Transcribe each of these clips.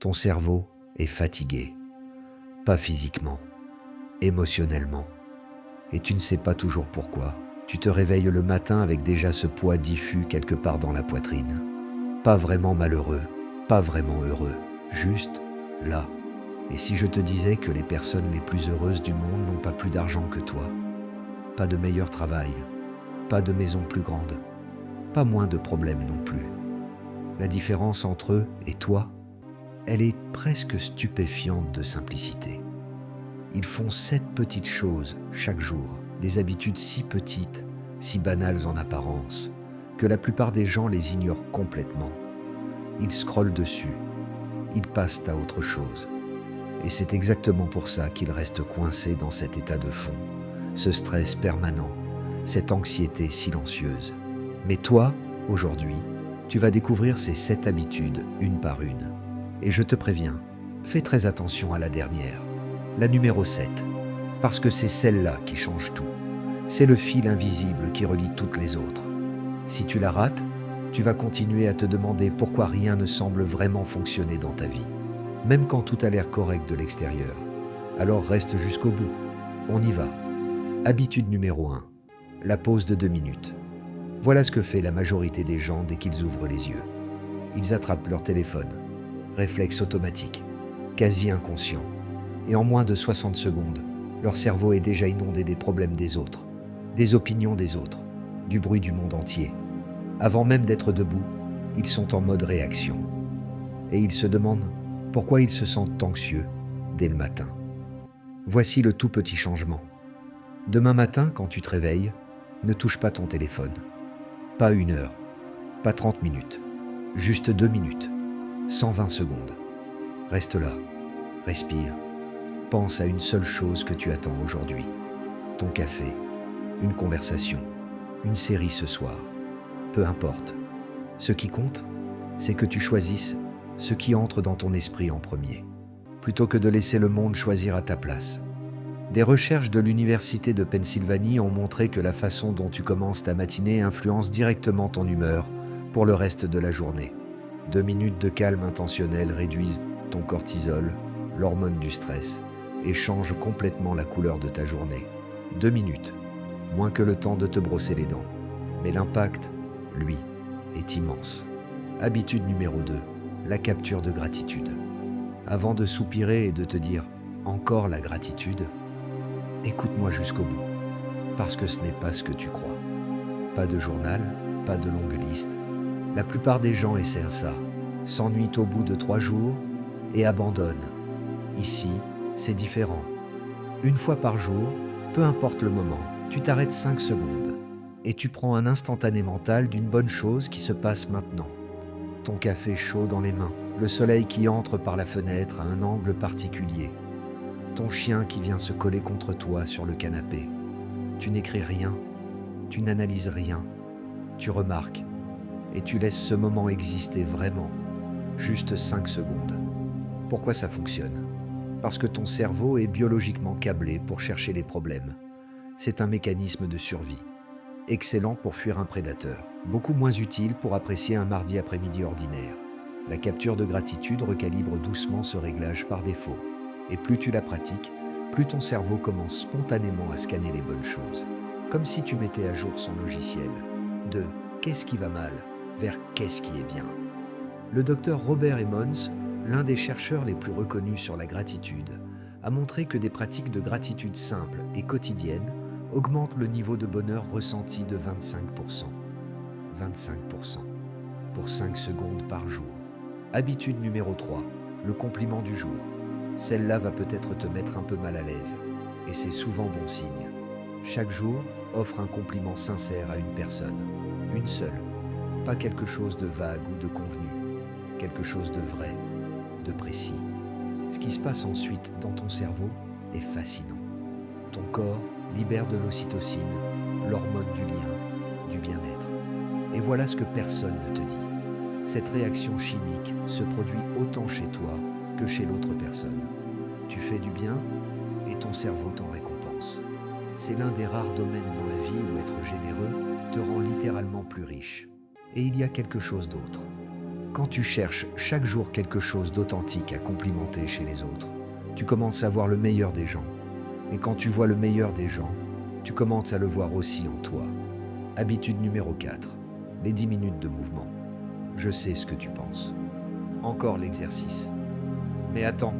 Ton cerveau est fatigué, pas physiquement, émotionnellement. Et tu ne sais pas toujours pourquoi. Tu te réveilles le matin avec déjà ce poids diffus quelque part dans la poitrine. Pas vraiment malheureux, pas vraiment heureux, juste là. Et si je te disais que les personnes les plus heureuses du monde n'ont pas plus d'argent que toi, pas de meilleur travail, pas de maison plus grande, pas moins de problèmes non plus. La différence entre eux et toi, elle est presque stupéfiante de simplicité. Ils font 7 petites choses chaque jour, des habitudes si petites, si banales en apparence, que la plupart des gens les ignorent complètement. Ils scrollent dessus, ils passent à autre chose. Et c'est exactement pour ça qu'ils restent coincés dans cet état de fond, ce stress permanent, cette anxiété silencieuse. Mais toi, aujourd'hui, tu vas découvrir ces 7 habitudes une par une. Et je te préviens, fais très attention à la dernière, la numéro 7, parce que c'est celle-là qui change tout. C'est le fil invisible qui relie toutes les autres. Si tu la rates, tu vas continuer à te demander pourquoi rien ne semble vraiment fonctionner dans ta vie, même quand tout a l'air correct de l'extérieur. Alors reste jusqu'au bout. On y va. Habitude numéro 1. La pause de 2 minutes. Voilà ce que fait la majorité des gens dès qu'ils ouvrent les yeux. Ils attrapent leur téléphone. Réflexe automatique, quasi inconscient. Et en moins de 60 secondes, leur cerveau est déjà inondé des problèmes des autres, des opinions des autres, du bruit du monde entier. Avant même d'être debout, ils sont en mode réaction. Et ils se demandent pourquoi ils se sentent anxieux dès le matin. Voici le tout petit changement. Demain matin, quand tu te réveilles, ne touche pas ton téléphone. Pas 1 heure, pas 30 minutes, juste 2 minutes, 120 secondes. Reste là, respire, pense à une seule chose que tu attends aujourd'hui. Ton café, une conversation, une série ce soir. Peu importe. Ce qui compte, c'est que tu choisisses ce qui entre dans ton esprit en premier, plutôt que de laisser le monde choisir à ta place. Des recherches de l'Université de Pennsylvanie ont montré que la façon dont tu commences ta matinée influence directement ton humeur pour le reste de la journée. 2 minutes de calme intentionnel réduisent ton cortisol, l'hormone du stress, et changent complètement la couleur de ta journée. 2 minutes, moins que le temps de te brosser les dents. Mais l'impact, lui, est immense. Habitude numéro 2, la capture de gratitude. Avant de soupirer et de te dire « encore la gratitude », écoute-moi jusqu'au bout, parce que ce n'est pas ce que tu crois. Pas de journal, pas de longue liste. La plupart des gens essaient ça, s'ennuient au bout de 3 jours et abandonnent. Ici, c'est différent. 1 fois par jour, peu importe le moment, tu t'arrêtes 5 secondes et tu prends un instantané mental d'une bonne chose qui se passe maintenant. Ton café chaud dans les mains, le soleil qui entre par la fenêtre à un angle particulier, ton chien qui vient se coller contre toi sur le canapé. Tu n'écris rien, tu n'analyses rien, tu remarques et tu laisses ce moment exister vraiment, juste 5 secondes. Pourquoi ça fonctionne ? Parce que ton cerveau est biologiquement câblé pour chercher les problèmes. C'est un mécanisme de survie. Excellent pour fuir un prédateur, beaucoup moins utile pour apprécier un mardi après-midi ordinaire. La capture de gratitude recalibre doucement ce réglage par défaut. Et plus tu la pratiques, plus ton cerveau commence spontanément à scanner les bonnes choses. Comme si tu mettais à jour son logiciel. De « qu'est-ce qui va mal ?» vers « qu'est-ce qui est bien ?» Le docteur Robert Emmons, l'un des chercheurs les plus reconnus sur la gratitude, a montré que des pratiques de gratitude simples et quotidiennes augmentent le niveau de bonheur ressenti de 25%. 25%. Pour 5 secondes par jour. Habitude numéro 3, le compliment du jour. Celle-là va peut-être te mettre un peu mal à l'aise, et c'est souvent bon signe. Chaque jour, offre un compliment sincère à une personne. Une seule. Pas quelque chose de vague ou de convenu. Quelque chose de vrai, de précis. Ce qui se passe ensuite dans ton cerveau est fascinant. Ton corps libère de l'ocytocine, l'hormone du lien, du bien-être. Et voilà ce que personne ne te dit. Cette réaction chimique se produit autant chez toi que chez l'autre personne. Tu fais du bien et ton cerveau t'en récompense. C'est l'un des rares domaines dans la vie où être généreux te rend littéralement plus riche. Et il y a quelque chose d'autre. Quand tu cherches chaque jour quelque chose d'authentique à complimenter chez les autres, tu commences à voir le meilleur des gens. Et quand tu vois le meilleur des gens, tu commences à le voir aussi en toi. Habitude numéro 4. Les 10 minutes de mouvement. Je sais ce que tu penses. Encore l'exercice. Mais attends,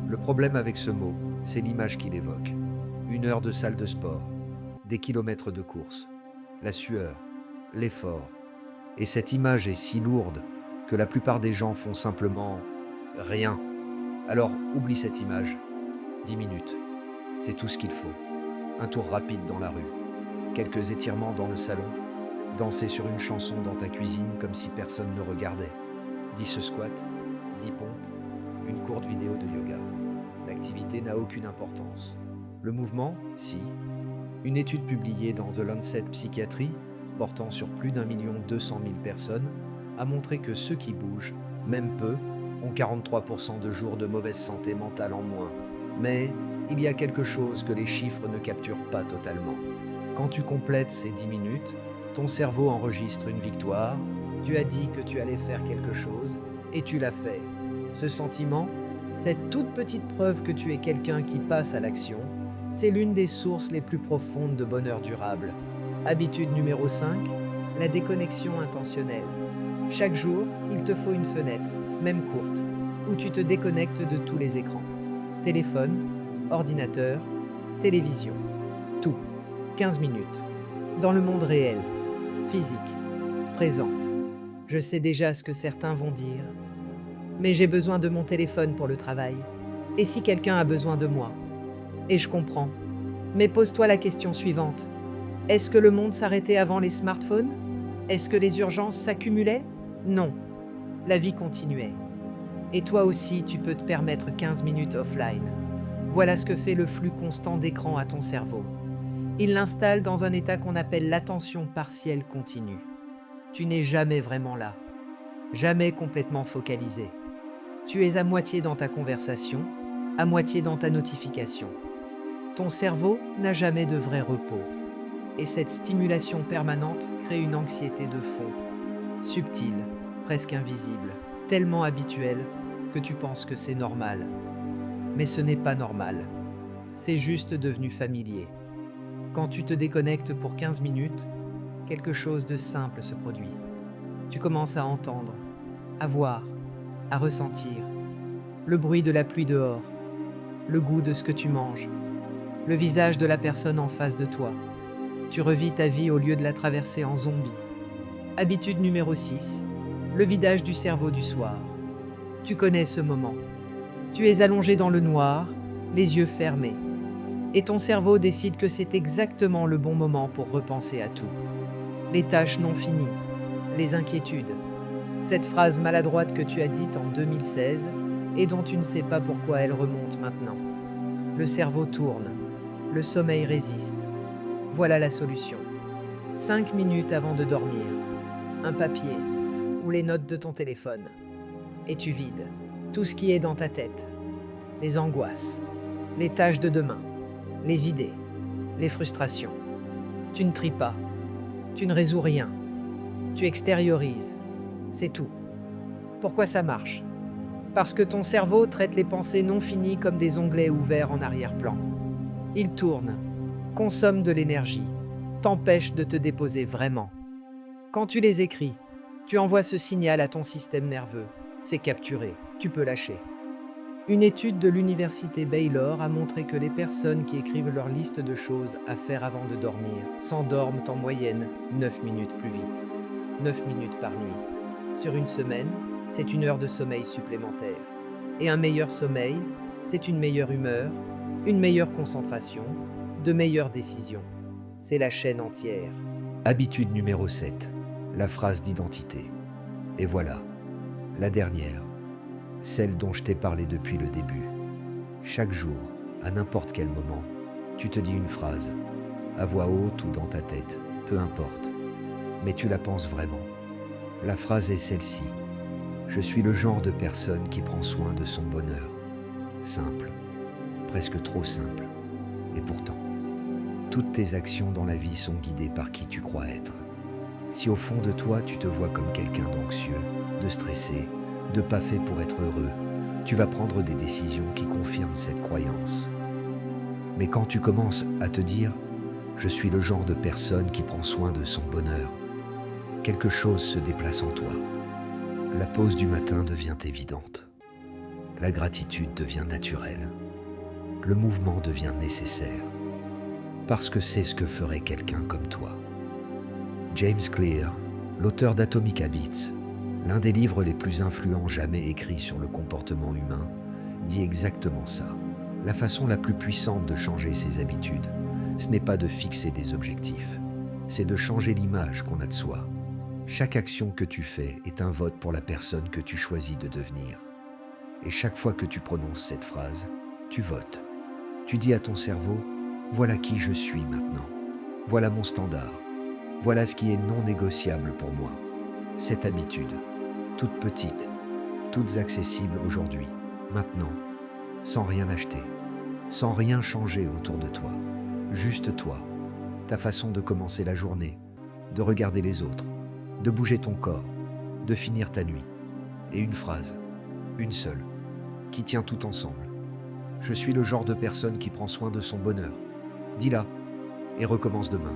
le problème avec ce mot, c'est l'image qu'il évoque. 1 heure de salle de sport, des kilomètres de course, la sueur, l'effort. Et cette image est si lourde que la plupart des gens font simplement rien. Alors oublie cette image. 10 minutes, c'est tout ce qu'il faut. Un tour rapide dans la rue, quelques étirements dans le salon, danser sur une chanson dans ta cuisine comme si personne ne regardait, 10 squats, 10 pompes, une courte vidéo de yoga. L'activité n'a aucune importance. Le mouvement, si. Une étude publiée dans The Lancet Psychiatry, portant sur plus d'1,2 million personnes, a montré que ceux qui bougent, même peu, ont 43% de jours de mauvaise santé mentale en moins. Mais il y a quelque chose que les chiffres ne capturent pas totalement. Quand tu complètes ces 10 minutes, ton cerveau enregistre une victoire, tu as dit que tu allais faire quelque chose, et tu l'as fait. Ce sentiment, cette toute petite preuve que tu es quelqu'un qui passe à l'action, c'est l'une des sources les plus profondes de bonheur durable. Habitude numéro 5, la déconnexion intentionnelle. Chaque jour, il te faut une fenêtre, même courte, où tu te déconnectes de tous les écrans. Téléphone, ordinateur, télévision, tout. 15 minutes. Dans le monde réel, physique, présent. Je sais déjà ce que certains vont dire. Mais j'ai besoin de mon téléphone pour le travail. Et si quelqu'un a besoin de moi? Et je comprends. Mais pose-toi la question suivante. Est-ce que le monde s'arrêtait avant les smartphones? Est-ce que les urgences s'accumulaient? Non. La vie continuait. Et toi aussi, tu peux te permettre 15 minutes offline. Voilà ce que fait le flux constant d'écran à ton cerveau. Il l'installe dans un état qu'on appelle l'attention partielle continue. Tu n'es jamais vraiment là, jamais complètement focalisé. Tu es à moitié dans ta conversation, à moitié dans ta notification. Ton cerveau n'a jamais de vrai repos. Et cette stimulation permanente crée une anxiété de fond, subtile, presque invisible, tellement habituelle que tu penses que c'est normal. Mais ce n'est pas normal. C'est juste devenu familier. Quand tu te déconnectes pour 15 minutes, quelque chose de simple se produit. Tu commences à entendre, à voir, à ressentir le bruit de la pluie dehors, le goût de ce que tu manges, le visage de la personne en face de toi. Tu revis ta vie au lieu de la traverser en zombie. Habitude numéro 6, le vidage du cerveau du soir. Tu connais ce moment. Tu es allongé dans le noir, les yeux fermés. Et ton cerveau décide que c'est exactement le bon moment pour repenser à tout. Les tâches non finies, les inquiétudes. Cette phrase maladroite que tu as dite en 2016 et dont tu ne sais pas pourquoi elle remonte maintenant. Le cerveau tourne, le sommeil résiste. Voilà la solution. 5 minutes avant de dormir, un papier ou les notes de ton téléphone. Et tu vides tout ce qui est dans ta tête. Les angoisses, les tâches de demain, les idées, les frustrations. Tu ne tries pas, tu ne résous rien, tu extériorises, c'est tout. Pourquoi ça marche? Parce que ton cerveau traite les pensées non finies comme des onglets ouverts en arrière-plan. Il tourne, consomme de l'énergie, t'empêche de te déposer vraiment. Quand tu les écris, tu envoies ce signal à ton système nerveux. C'est capturé, tu peux lâcher. Une étude de l'université Baylor a montré que les personnes qui écrivent leur liste de choses à faire avant de dormir s'endorment en moyenne 9 minutes plus vite. 9 minutes par nuit. Sur une semaine, c'est 1 heure de sommeil supplémentaire. Et un meilleur sommeil, c'est une meilleure humeur, une meilleure concentration, de meilleures décisions. C'est la chaîne entière. Habitude numéro 7. La phrase d'identité. Et voilà, la dernière. Celle dont je t'ai parlé depuis le début. Chaque jour, à n'importe quel moment, tu te dis une phrase, à voix haute ou dans ta tête, peu importe. Mais tu la penses vraiment. La phrase est celle-ci. Je suis le genre de personne qui prend soin de son bonheur. Simple, presque trop simple. Et pourtant, toutes tes actions dans la vie sont guidées par qui tu crois être. Si au fond de toi tu te vois comme quelqu'un d'anxieux, de stressé, de pas fait pour être heureux, tu vas prendre des décisions qui confirment cette croyance. Mais quand tu commences à te dire « je suis le genre de personne qui prend soin de son bonheur », quelque chose se déplace en toi. La pause du matin devient évidente. La gratitude devient naturelle. Le mouvement devient nécessaire. Parce que c'est ce que ferait quelqu'un comme toi. James Clear, l'auteur d'Atomic Habits, l'un des livres les plus influents jamais écrits sur le comportement humain, dit exactement ça. La façon la plus puissante de changer ses habitudes, ce n'est pas de fixer des objectifs, c'est de changer l'image qu'on a de soi. Chaque action que tu fais est un vote pour la personne que tu choisis de devenir. Et chaque fois que tu prononces cette phrase, tu votes. Tu dis à ton cerveau, voilà qui je suis maintenant. Voilà mon standard. Voilà ce qui est non négociable pour moi. Cette habitude, toute petite, toutes accessibles aujourd'hui, maintenant, sans rien acheter, sans rien changer autour de toi. Juste toi, ta façon de commencer la journée, de regarder les autres, de bouger ton corps, de finir ta nuit. Et une phrase, une seule, qui tient tout ensemble. Je suis le genre de personne qui prend soin de son bonheur. Dis-la et recommence demain.